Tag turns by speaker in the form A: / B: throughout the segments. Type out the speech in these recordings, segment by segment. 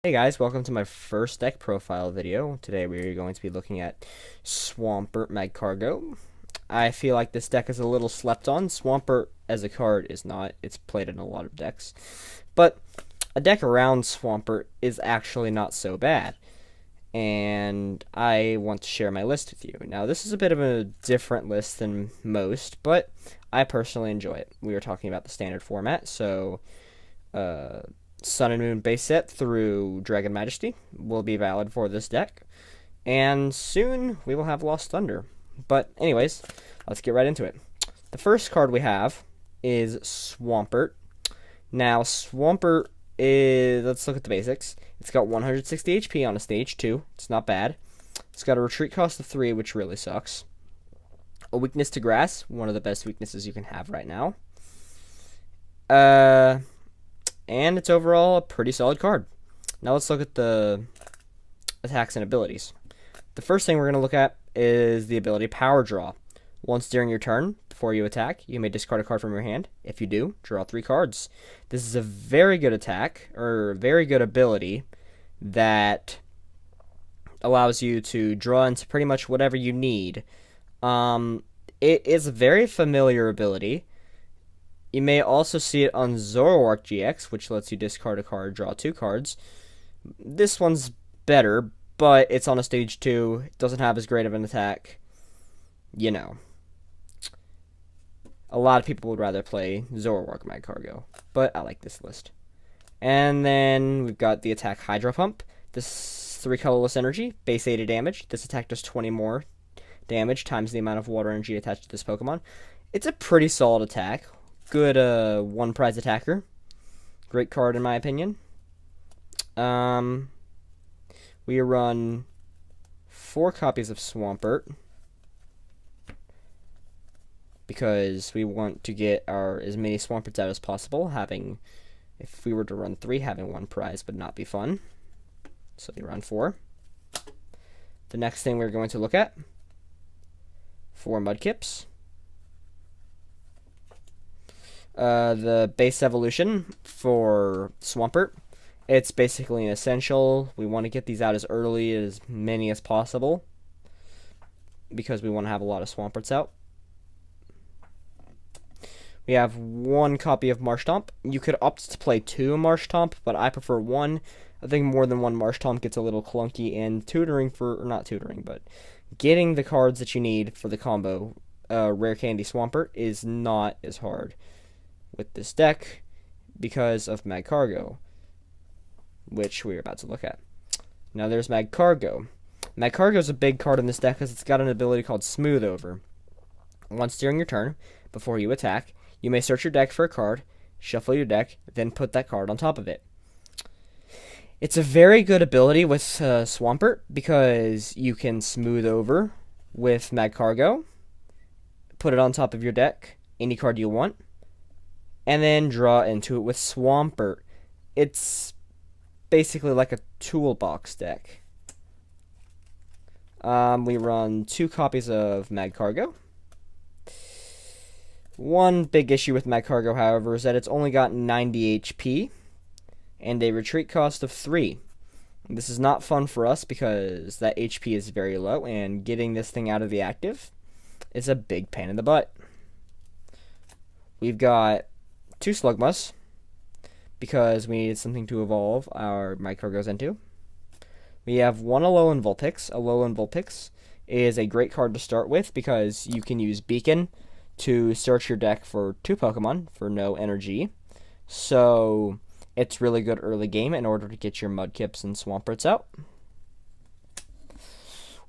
A: Hey guys, welcome to my first deck profile video. Today we are going to be looking at Swampert Magcargo. I feel like this deck is a little slept on. Swampert as a card is not. It's played in a lot of decks. But a deck around Swampert is actually not so bad. And I want to share my list with you. Now this is a bit of a different list than most, but I personally enjoy it. We are talking about the standard format, so Sun and Moon base set through Dragon Majesty will be valid for this deck. And soon we will have Lost Thunder. But anyways, let's get right into it. The first card we have is Swampert. Now, Swampert is, let's look at the basics. It's got 160 HP on a stage 2. It's not bad. It's got a retreat cost of 3, which really sucks. A weakness to grass, one of the best weaknesses you can have right now. And it's overall a pretty solid card. Now let's look at the attacks and abilities. The first thing we're going to look at is the ability Power Draw. Once during your turn, before you attack, you may discard a card from your hand. If you do, draw 3 cards. This is a very good attack, or very good ability, that allows you to draw into pretty much whatever you need. It is a very familiar ability. You may also see it on Zoroark GX, which lets you discard a card, draw 2 cards. This one's better, but it's on a stage 2. It doesn't have as great of an attack. You know. A lot of people would rather play Zoroark Magcargo, but I like this list. And then we've got the attack Hydro Pump. This 3 colorless energy, base 80 damage. This attack does 20 more damage times the amount of water energy attached to this Pokemon. It's a pretty solid attack. Good one prize attacker. Great card in my opinion. We run 4 copies of Swampert because we want to get as many Swamperts out as possible. If we were to run 3, having 1 prize would not be fun. So we run 4. The next thing we're going to look at, 4 Mudkips. The base evolution for Swampert, it's basically an essential. We want to get these out as early as many as possible because we want to have a lot of Swamperts out. We have 1 copy of Marshtomp. You could opt to play 2 Marshtomp, but I prefer 1. I think more than 1 Marshtomp gets a little clunky, and getting the cards that you need for the combo Rare Candy Swampert is not as hard with this deck because of Magcargo, which we're about to look at. Now there's Magcargo. Magcargo is a big card in this deck because it's got an ability called Smooth Over. Once during your turn, before you attack, you may search your deck for a card, shuffle your deck, then put that card on top of it. It's a very good ability with Swampert because you can smooth over with Magcargo, put it on top of your deck, any card you want, and then draw into it with Swampert. It's basically like a toolbox deck. We run 2 copies of Magcargo. One big issue with Magcargo, however, is that it's only got 90 HP and a retreat cost of 3. This is not fun for us because that HP is very low, and getting this thing out of the active is a big pain in the butt. We've got 2 Slugmas because we needed something to evolve our Magcargos into. We have 1 Alolan Vulpix. Alolan Vulpix is a great card to start with because you can use Beacon to search your deck for 2 Pokemon for no energy. So it's really good early game in order to get your Mudkips and Swamperts out.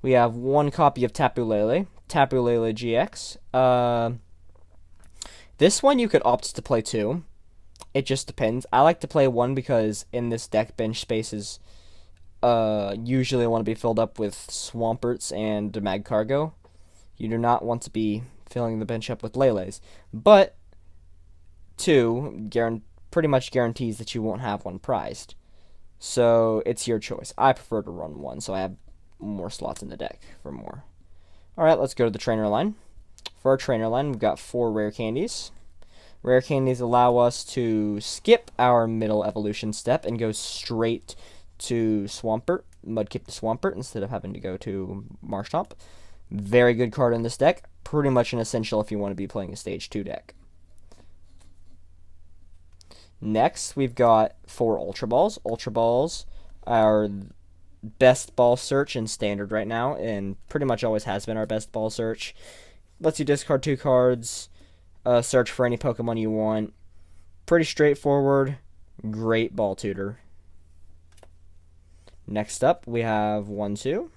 A: We have 1 copy of Tapu Lele. Tapu Lele GX. This one you could opt to play 2. It just depends. I like to play 1 because in this deck, bench spaces usually want to be filled up with Swamperts and Magcargo. You do not want to be filling the bench up with Leles. But 2 pretty much guarantees that you won't have 1 prized. So it's your choice. I prefer to run 1, so I have more slots in the deck for more. Alright, let's go to the trainer line. For our trainer line, we've got 4 rare candies. Rare candies allow us to skip our middle evolution step and go straight to Swampert, Mudkip to Swampert instead of having to go to Marshtomp. Very good card in this deck. Pretty much an essential if you want to be playing a Stage 2 deck. Next, we've got 4 Ultra Balls. Ultra Balls are best ball search in Standard right now, and pretty much always has been our best ball search. Lets you discard 2 cards, search for any Pokemon you want. Pretty straightforward. Great ball tutor. Next up, we have 1, 2,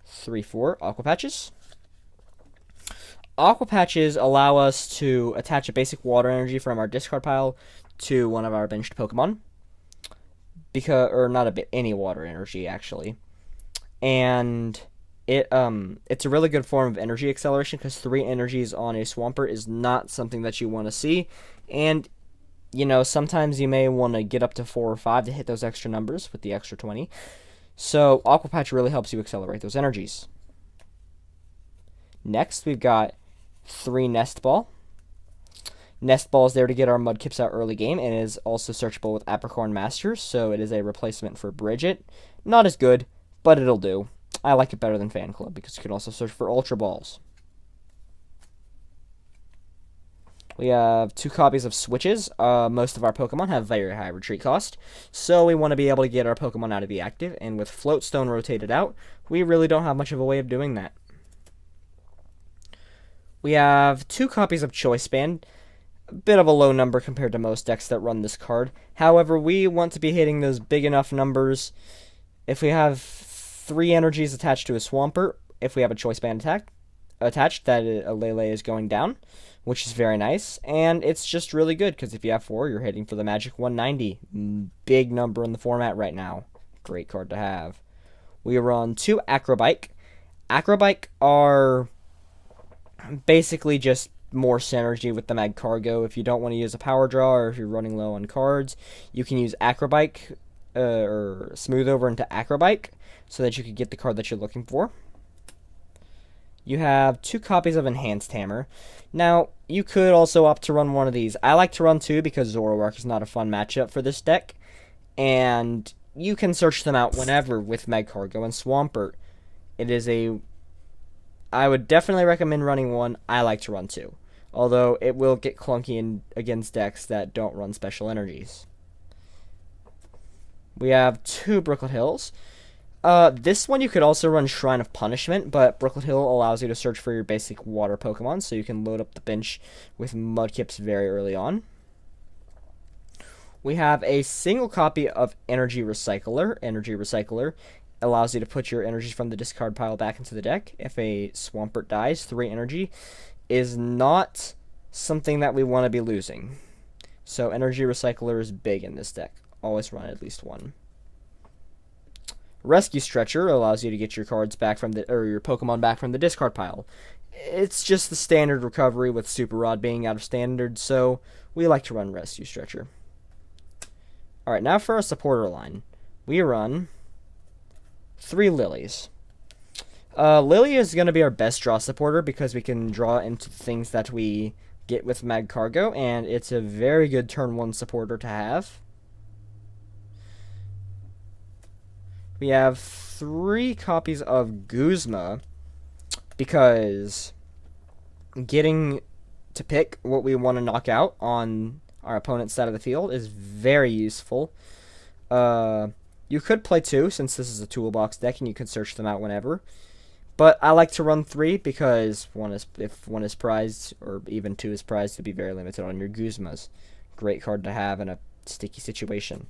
A: 3, 4 Aqua Patches. Aqua Patches allow us to attach a basic water energy from our discard pile to one of our benched Pokemon. Or not a bit, any water energy, actually. And it's a really good form of energy acceleration because 3 energies on a Swampert is not something that you want to see. And, you know, sometimes you may want to get up to 4 or 5 to hit those extra numbers with the extra 20. So Aqua Patch really helps you accelerate those energies. Next, we've got 3 Nest Ball. Nest Ball is there to get our Mudkips out early game, and is also searchable with Apricorn Master, so it is a replacement for Bridget. Not as good, but it'll do. I like it better than Fan Club, because you can also search for Ultra Balls. We have 2 copies of Switches. Most of our Pokemon have very high retreat cost, so we want to be able to get our Pokemon out of the active, and with Floatstone rotated out, we really don't have much of a way of doing that. We have 2 copies of Choice Band. A bit of a low number compared to most decks that run this card. However, we want to be hitting those big enough numbers. If we have 3 energies attached to a Swampert, if we have a Choice Band attached, that a Lele is going down, which is very nice. And it's just really good, because if you have 4, you're hitting for the magic 190. Big number in the format right now. Great card to have. We run 2 Acrobike. Acrobike are basically just more synergy with the Magcargo. If you don't want to use a power draw, or if you're running low on cards, you can use Acrobike or Smooth over into Acrobike so that you can get the card that you're looking for. You have 2 copies of Enhanced Hammer. Now, you could also opt to run one of these. I like to run 2 because Zoroark is not a fun matchup for this deck, and you can search them out whenever with Magcargo and Swampert. I would definitely recommend running 1. I like to run 2. Although it will get clunky against decks that don't run special energies. We have 2 Brooklet Hills. This one you could also run Shrine of Punishment, but Brooklet Hill allows you to search for your basic water Pokemon, so you can load up the bench with Mudkips very early on. We have a single copy of Energy Recycler. Energy Recycler allows you to put your energies from the discard pile back into the deck. If a Swampert dies, 3 energy is not something that we want to be losing. So Energy Recycler is big in this deck. Always run at least 1. Rescue Stretcher allows you to get your cards back from your Pokemon back from the discard pile. It's just the standard recovery with Super Rod being out of standard, so we like to run Rescue Stretcher. Alright, now for our supporter line. We run 3 Lilies. Lily is going to be our best draw supporter because we can draw into the things that we get with Magcargo, and it's a very good turn 1 supporter to have. We have 3 copies of Guzma because getting to pick what we want to knock out on our opponent's side of the field is very useful. You could play 2 since this is a toolbox deck and you can search them out whenever. But I like to run 3 because if 1 is prized, or even 2 is prized, to be very limited on your Guzmas. Great card to have in a sticky situation.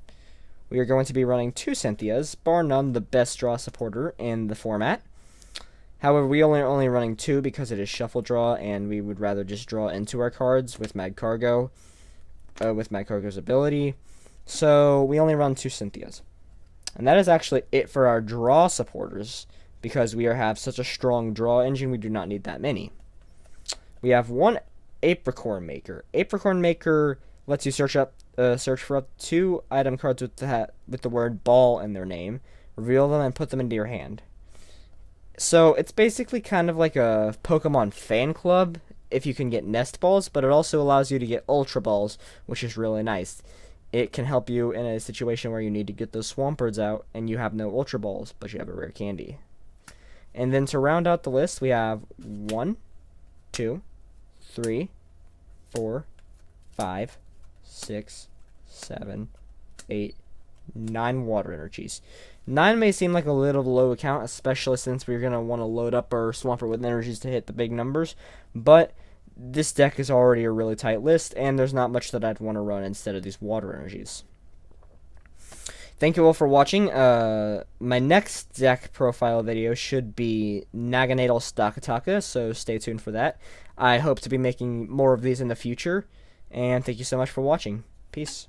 A: We are going to be running 2 Cynthias, bar none the best draw supporter in the format. However, we are only running 2 because it is shuffle draw, and we would rather just draw into our cards with Magcargo, with Magcargo's ability. So we only run 2 Cynthias. And that is actually it for our draw supporters. Because we have such a strong draw engine, we do not need that many. We have 1 Apricorn Maker. Apricorn Maker lets you search for up to 2 item cards with the word ball in their name, reveal them, and put them into your hand. So it's basically kind of like a Pokemon fan club if you can get Nest Balls, but it also allows you to get Ultra Balls, which is really nice. it can help you in a situation where you need to get those Swamperts out and you have no Ultra Balls, but you have a rare candy. And then to round out the list, we have 1, 2, 3, 4, 5, 6, 7, 8, 9 water energies. 9 may seem like a little low count, especially since we're going to want to load up our Swampert with energies to hit the big numbers, but this deck is already a really tight list, and there's not much that I'd want to run instead of these water energies. Thank you all for watching. My next deck profile video should be Naganadel Stakataka, so stay tuned for that. I hope to be making more of these in the future, and thank you so much for watching. Peace.